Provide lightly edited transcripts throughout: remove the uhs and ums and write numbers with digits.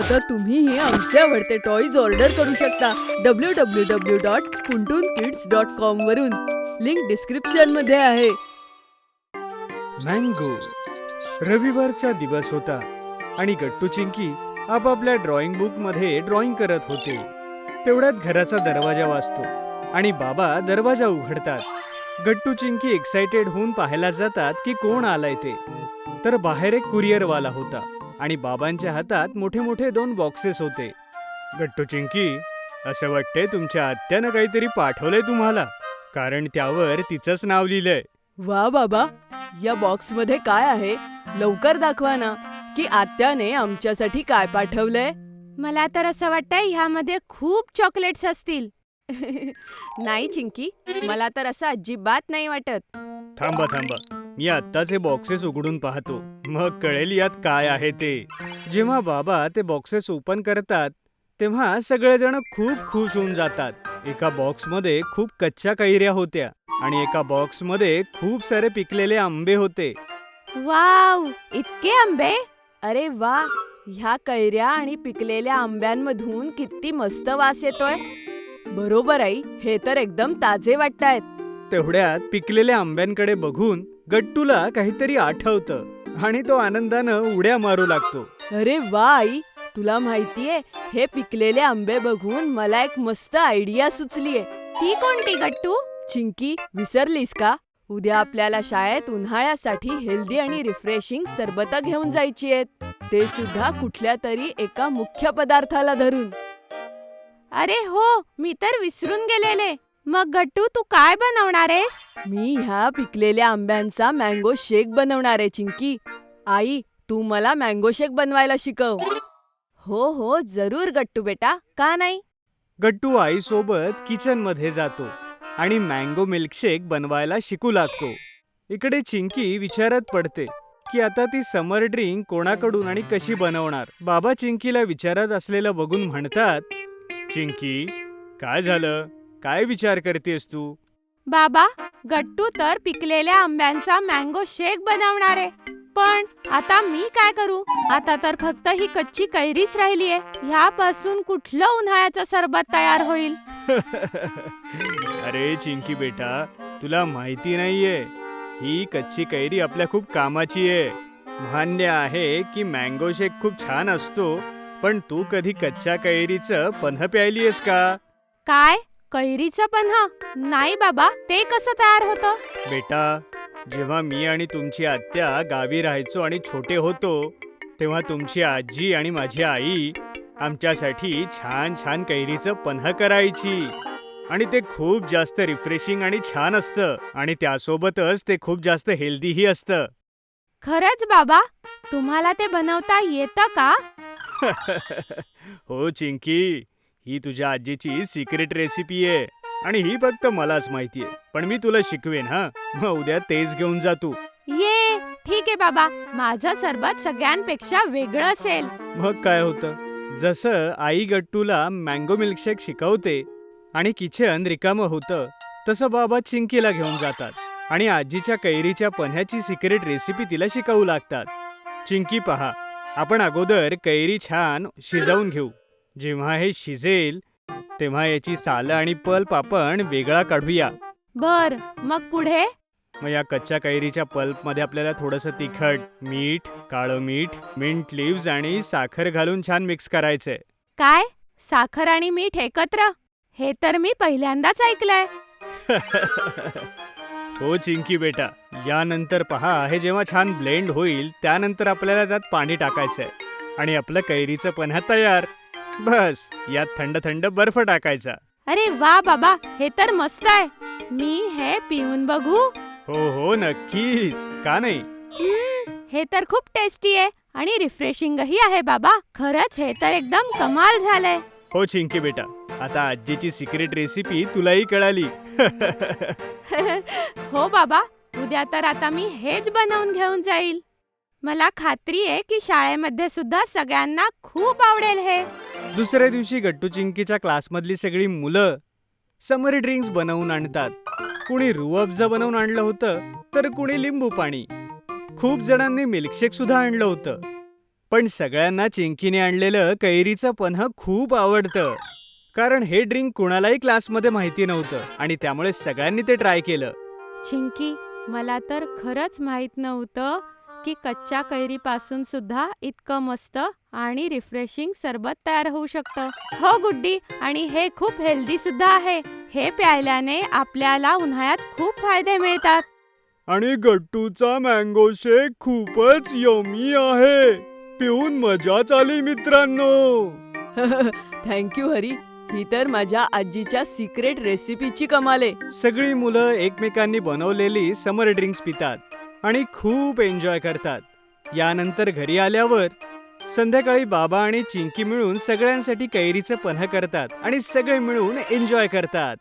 आता तुम्हीही आमचे आवडते टॉयज ऑर्डर करू शकता www.puntunkids.com वरून. लिंक डिस्क्रिप्शन मध्ये आहे. मँगो. रविवारचा दिवस होता आणि गट्टू चिंकी आपापल्या ड्रॉइंग बुक मध्ये ड्रॉइंग करत होते. तेवढ्यात घराचा दरवाजा वाजतो आणि बाबा दरवाजा उघडतात. गट्टू चिंकी एक्साइटेड होऊन पाहायला जातात की कोण आलाय ते. तर बाहेर एक कुरिअरवाला होता आणि बाबांच्या हातात मोठे मोठे 2 बॉक्सेस होते. गट्टू चिंकी, असं वाटतंय तुमच्या आत्यानं काहीतरी पाठवलंय तुम्हाला, कारण त्यावर तिचंच नाव लिहिलंय. वा बाबा, या बॉक्स मध्ये काय आहे? लवकर दाखवा ना, की आत्याने आमच्यासाठी काय पाठवलंय. मला तर असं वाटतंय ह्यामध्ये खूप चॉकलेट्स असतील. नाही चिंकी, मला तर असं अजिबात नाही वाटत. थांबा थांबा, मी आत्ताच हे बॉक्सेस उघडून पाहतो, मग कळेल यात काय आहे ते. जेव्हा बाबा ते बॉक्सेस ओपन करतात तेव्हा सगळेजण खूप खुश होऊन जातात. एका बॉक्समध्ये खूप कच्च्या कैऱ्या होत्या आणि एका बॉक्समध्ये खूप सारे पिकलेले आंबे होते. वाव, इतके आंबे! अरे वा, ह्या कैऱ्या आणि पिकलेल्या आंब्यांमधून किती मस्त वास येतोय. बरोबर आई, हे तर एकदम ताजे वाटतायत. तेवढ्यात पिकलेल्या आंब्यांकडे बघून गट्टूला काहीतरी आठवतं आणि तो आनंदानं उड्या मारू लागतो. अरे वा आई, तुला माहितीये, हे पिकलेले आंबे बघून मला एक मस्त आयडिया सुचलीये. ती कोणती गट्टू? चिंकी, विसरलीस का? उद्या आपल्याला शाळेत उन्हाळ्यासाठी हेल्दी आणि रिफ्रेशिंग सरबतं घेऊन जायची आहेत, ते सुद्धा कुठल्या तरी एका मुख्य पदार्थाला धरून. अरे हो, मी तर विसरून गेलेले. मग गट्टू, तू काय बनवणार आहेस? मी ह्या पिकलेल्या आंब्यांचा मँगो शेक बनवणार आहे चिंकी. आई, तू मला मँगो शेक बनवायला शिकव. हो हो, जरूर गट्टू बेटा, का नाही. गट्टू आईसोबत किचन मध्ये जातो आणि मँगो मिल्कशेक बनवायला शिकू लागतो. इकडे चिंकी विचारात पडते की आता ती समर ड्रिंक कोणाकडून आणि कशी बनवणार. बाबा चिंकीला विचारात असलेलं बघून म्हणतात, चिंकी, काय झालं? काय विचार करतेस तू? बाबा, गट्टू तर पिकलेल्या आंब्यांचा मँगो शेक बनवणार आहे. पण आता मी काय करू? आता तर फक्त ही कच्ची कैरीच राहिलीये. ह्यापासून कुठलं उन्हाळ्याचं सरबत तयार होईल? अरे चिंकी बेटा, तुला माहिती नाहीये, ही कच्ची कैरी आपल्या खूप कामाची आहे. मान्य आहे की मँगो शेक खूप छान असतो, पण तू कधी कच्च्या कैरीचं पन्ह प्यायलीयस का? काय? कैरीचं पन्ह? नाही बाबा, ते कसं तयार होतं? बेटा, जेव्हा मी आणि तुमची आत्या गावी राहायचो आणि छोटे होतो, तेव्हा तुमची आजी आणि माझी आई आमच्यासाठी छान छान कैरीचं पन्ह करायची आणि ते खूप जास्त रिफ्रेशिंग आणि छान असतं आणि त्यासोबतच ते खूप जास्त हेल्दीही असतं. खरंच बाबा, तुम्हाला ते बनवता येतं का? हो चिंकी, ही तुझ्या आजीची सिक्रेट रेसिपी आहे आणि ही फक्त मलाच माहितीये, पण मी तुला शिकवेन. मग उद्या तेच घेऊन जा तू. ये, ठीक आहे बाबा, माझं सरबत सगळ्यांपेक्षा वेगळं असेल. मग काय होतं, जसं आई गट्टूला मँगो मिल्कशेक शिकवते आणि किचन रिकामं होतं, तसं बाबा चिंकीला घेऊन जातात आणि आजीच्या कैरीच्या पन्ह्याची सिक्रेट रेसिपी तिला शिकवू लागतात. चिंकी पहा, आपण अगोदर कैरी छान शिजवून घेऊ. जेव्हा हे शिजेल तेव्हा याची सालं आणि पल्प आपण वेगळा काढूया. बर, मग पुढे? मग या कच्च्या कैरीच्या पल्पमध्ये आपल्याला थोडंसं तिखट, मीठ, काळं मीठ, मिंट लिव्ज आणि साखर घालून छान मिक्स करायचंय. काय? साखर आणि मीठ एकत्र? हे तर मी पहिल्यांदाच ऐकलंय. हो चिंकी बेटा, यानंतर पहा, हे जेव्हा छान ब्लेंड होईल त्यानंतर आपल्याला त्यात पाणी टाकायचंय आणि आपलं कैरीचं पन्ह तयार. बस, यात थंड थंड बर्फ टाकायचा. अरे वा बाबा, हे तर मस्त आहे. मी हे पिऊन बघू? हो हो, नक्कीच, का नाही. हे तर खूप टेस्टी आहे आणि रिफ्रेशिंगही आहे बाबा. खरंच हे तर एकदम कमाल झालंय. हो चिंकी बेटा, आता आजीची सिक्रेट रेसिपी तुलाही कळाली. हो बाबा, उद्या तर आता मी हेच बनवून घेऊन जाईल. मला खात्री आहे की शाळेमध्ये सुद्धा सगळ्यांना खूप आवडेल हे. दुसऱ्या दिवशी गट्टू चिंकीच्या क्लासमधली सगळी मुलं समर ड्रिंक्स बनवून आणतात. कुणी रूह अफजा बनवून आणलं होतं, तर कुणी लिंबू पाणी. खूप जणांनी मिल्कशेक सुद्धा आणलं होतं. पण सगळ्यांना चिंकीने आणलेलं कैरीचं पन्ह खूप आवडतं. कारण हे ड्रिंक कुणालाही क्लासमध्ये माहिती नव्हतं आणि त्यामुळे सगळ्यांनी ते ट्राय केलं. चिंकी, मला तर खरंच माहित नव्हतं की कच्च्या कैरीपासून सुद्धा इतकं मस्त आणि रिफ्रेशिंग सरबत तयार होऊ शकतं. हो गुड्डी, आणि हे खूप हेल्दी सुद्धा आहे. हे प्यायल्याने आपल्याला उन्हाळ्यात खूप फायदे मिळतात. आणि गट्टूचा मँगो शेक खूपच यमी आहे. पिऊन मजाच आली मित्रांनो. थँक्यू हरी. ही तर माझ्या आजीच्या सिक्रेट रेसिपीची कमाल आहे. सगळी मुलं एकमेकांनी बनवलेली समर ड्रिंक्स पितात आणि खूप एन्जॉय करतात. यानंतर घरी आल्यावर संध्याकाळी बाबा आणि चिंकी मिळून सगळ्यांसाठी कैरीचं पन्ह करतात आणि सगळे मिळून एन्जॉय करतात.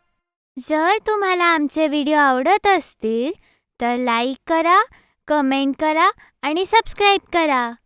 जर तुम्हाला आमचे व्हिडिओ आवडत असतील तर लाईक करा, कमेंट करा आणि सबस्क्राईब करा.